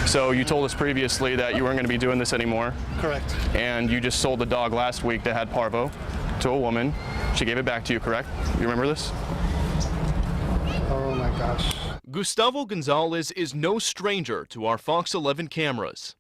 So you told us previously that you weren't going to be doing this anymore. Correct. And you just sold the dog last week that had parvo to a woman. She gave it back to you, correct? You remember this? Oh my gosh. Gustavo Gonzalez is no stranger to our Fox 11 cameras.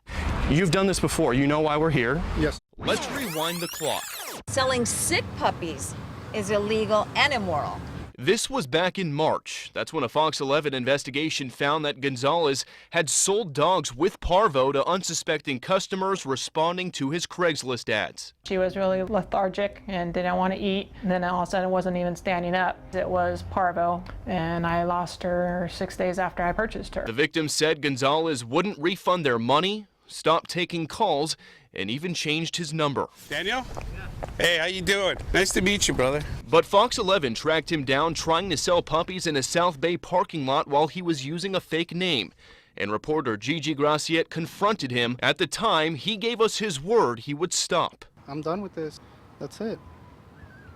You've done this before. You know why we're here. Yes. Let's rewind the clock. Selling sick puppies is illegal and immoral. This was back in March. That's when a Fox 11 investigation found that Gonzalez had sold dogs with parvo to unsuspecting customers responding to his Craigslist ads. She was really lethargic and didn't want to eat. And then all of a sudden wasn't even standing up. It was parvo, and I lost her 6 days after I purchased her. The victim said Gonzalez wouldn't refund their money, stopped taking calls, and even changed his number. Daniel? Hey, how you doing? Nice to meet you, brother. But Fox 11 tracked him down trying to sell puppies in a South Bay parking lot while he was using a fake name. And reporter Gigi Graciette confronted him. At the time, he gave us his word he would stop. I'm done with this. That's it.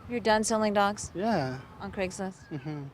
You're done selling dogs Yeah. on Craigslist?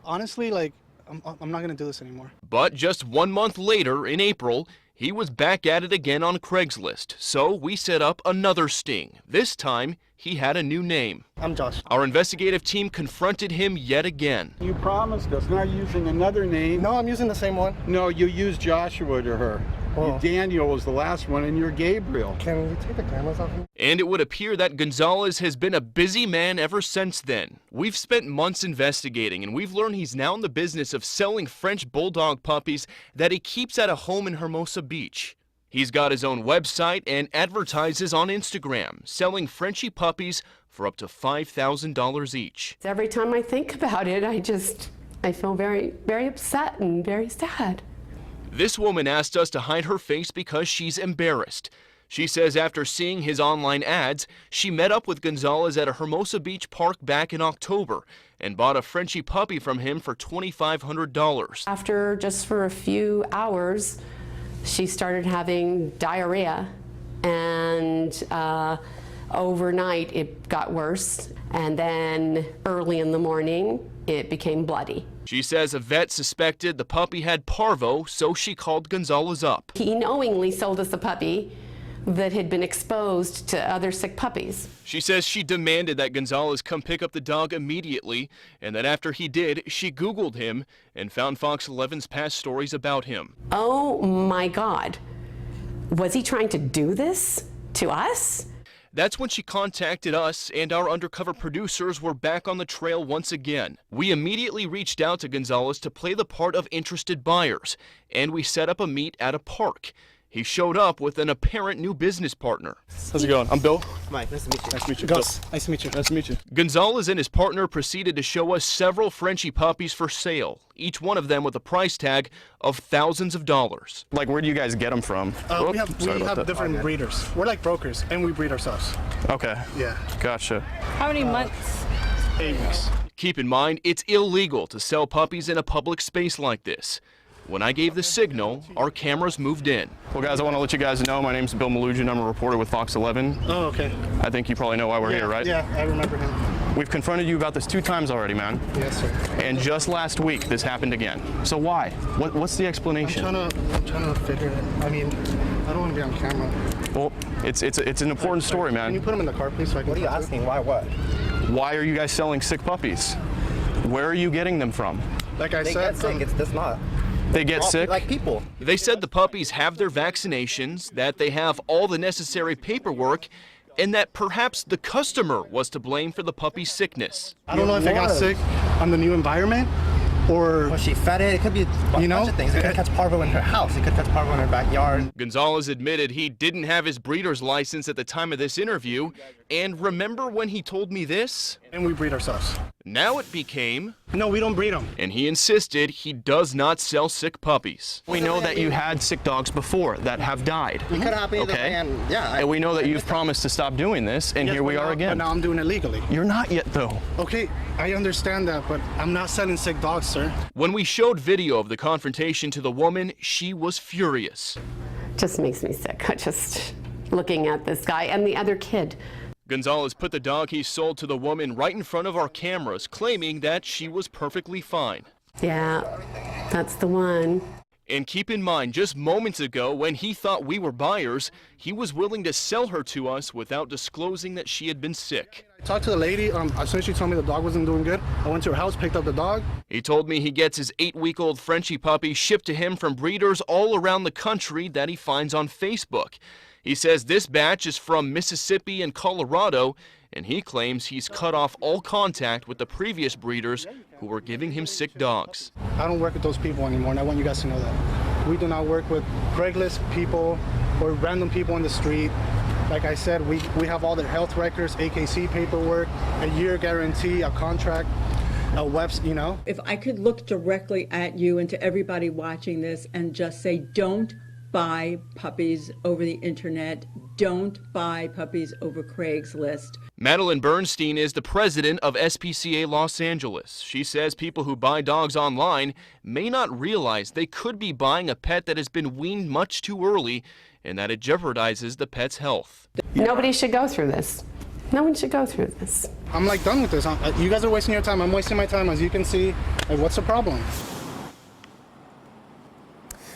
Honestly, like, I'm not going to do this anymore. But just 1 month later, in April, he was back at it again on Craigslist. So we set up another sting. This time, he had a new name. I'm Josh. Our investigative team confronted him yet again. You promised us not using another name. No, I'm using the same one. No, you used Joshua to her. Oh. Daniel was the last one, and you're Gabriel. Can we take the cameras off? And it would appear that Gonzalez has been a busy man ever since then. We've spent months investigating, and we've learned he's now in the business of selling French bulldog puppies that he keeps at a home in Hermosa Beach. He's got his own website and advertises on Instagram, selling Frenchie puppies for up to $5,000 each. Every time I think about it, I feel very, very upset and very sad. This woman asked us to hide her face because she's embarrassed. She says after seeing his online ads, she met up with Gonzalez at a Hermosa Beach park back in October and bought a Frenchie puppy from him for $2,500. After just for a few hours, she started having diarrhea, and overnight it got worse, and then early in the morning it became bloody. She says a vet suspected the puppy had parvo, so she called Gonzalez up. He knowingly sold us a puppy that had been exposed to other sick puppies. She says she demanded that Gonzalez come pick up the dog immediately, and that after he did, she Googled him and found Fox 11's past stories about him. Oh my God. Was he trying to do this to us? That's when she contacted us, and our undercover producers were back on the trail once again. We immediately reached out to Gonzalez to play the part of interested buyers, and we set up a meet at a park. He showed up with an apparent new business partner. How's it going? I'm Bill. Mike, nice to meet you. Nice to meet you. Gus, nice to meet you. Nice to meet you. Gonzalez and his partner proceeded to show us several Frenchie puppies for sale, each one of them with a price tag of thousands of dollars. Like, where do you guys get them from? We have different breeders. We're like brokers, and we breed ourselves. Okay. Yeah. Gotcha. How many months? 8 weeks. Keep in mind, it's illegal to sell puppies in a public space like this. When I gave the signal, our cameras moved in. Well, guys, I want to let you guys know my name's Bill Malugin. I'm a reporter with Fox 11. Oh, okay. I think you probably know why we're here, right? Yeah, I remember him. We've confronted you about this 2 times already, man. Yes, sir. And just last week, this happened again. So why? What's the explanation? I'm trying to figure it. I mean, I don't want to be on camera. Well, it's an important story, man. Can you put him in the car, please? So I can What are you asking? Why what? Why are you guys selling sick puppies? Where are you getting them from? Like I They said, get sick. It's this not. They get sick? Like people. They said the puppies have their vaccinations, that they have all the necessary paperwork, and that perhaps the customer was to blame for the puppy's sickness. I don't know if they got sick on the new environment or... Was she fed it? It could be a bunch of things. It could catch parvo in her house. It could catch parvo in her backyard. Gonzalez admitted he didn't have his breeder's license at the time of this interview, and remember when he told me this? And we breed ourselves. Now it became, No, we don't breed them. and he insisted he does not sell sick puppies. We know that you had sick dogs before that have died. It could happen either way, and yeah. And we know that you've promised to stop doing this, and here we are But again. now I'm doing it legally. You're not yet, though. Okay, I understand that, but I'm not selling sick dogs, sir. When we showed video of the confrontation to the woman, she was furious. Just makes me sick. Just looking at this guy and the other kid. Gonzalez put the dog he sold to the woman right in front of our cameras, claiming that she was perfectly fine. Yeah, that's the one. And keep in mind, just moments ago, when he thought we were buyers, he was willing to sell her to us without disclosing that she had been sick. I talked to the lady. As soon as she told me the dog wasn't doing good, I went to her house, picked up the dog. He told me he gets his 8-week-old Frenchie puppy shipped to him from breeders all around the country that he finds on Facebook. He says this batch is from Mississippi and Colorado, and he claims he's cut off all contact with the previous breeders who were giving him sick dogs. I don't work with those people anymore, and I want you guys to know that. We do not work with Craigslist people or random people on the street. Like I said, we have all their health records, AKC paperwork, a year guarantee, a contract, a website, you know. If I could look directly at you and to everybody watching this and just say, don't buy puppies over the internet. Don't buy puppies over Craigslist. Madeline Bernstein is the president of SPCA Los Angeles. She says people who buy dogs online may not realize they could be buying a pet that has been weaned much too early and that it jeopardizes the pet's health. Nobody should go through this. No one should go through this. I'm like done with this. You guys are wasting your time. I'm wasting my time. As you can see, like, what's the problem?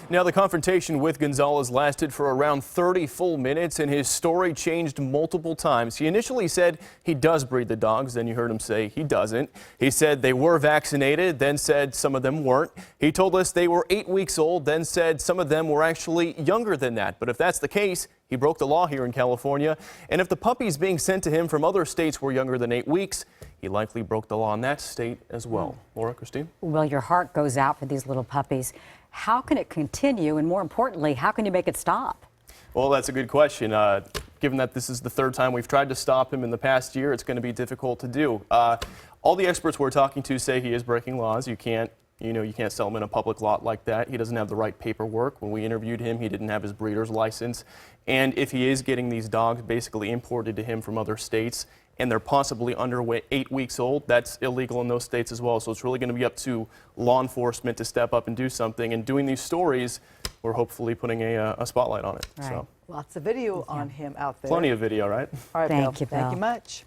Now, the confrontation with Gonzalez lasted for around 30 full minutes, and his story changed multiple times. He initially said he does breed the dogs, then you heard him say he doesn't. He said they were vaccinated, then said some of them weren't. He told us they were 8 weeks old, then said some of them were actually younger than that. But if that's the case, he broke the law here in California. And if the puppies being sent to him from other states were younger than 8 weeks, he likely broke the law in that state as well. Laura, Christine? Well, your heart goes out for these little puppies. How can it continue? And more importantly, how can you make it stop? Well, that's a good question. Given that this is the third time we've tried to stop him in the past year, it's going to be difficult to do. All the experts we're talking to say he is breaking laws. You can't sell him in a public lot like that. He doesn't have the right paperwork. When we interviewed him, he didn't have his breeder's license. And if he is getting these dogs basically imported to him from other states, and they're possibly under 8 weeks old, that's illegal in those states as well. So it's really going to be up to law enforcement to step up and do something. And doing these stories, we're hopefully putting a spotlight on it. Right. So. Lots of video on him out there. Plenty of video, right? All right, Thank you, Bill. Thank Bill. you much.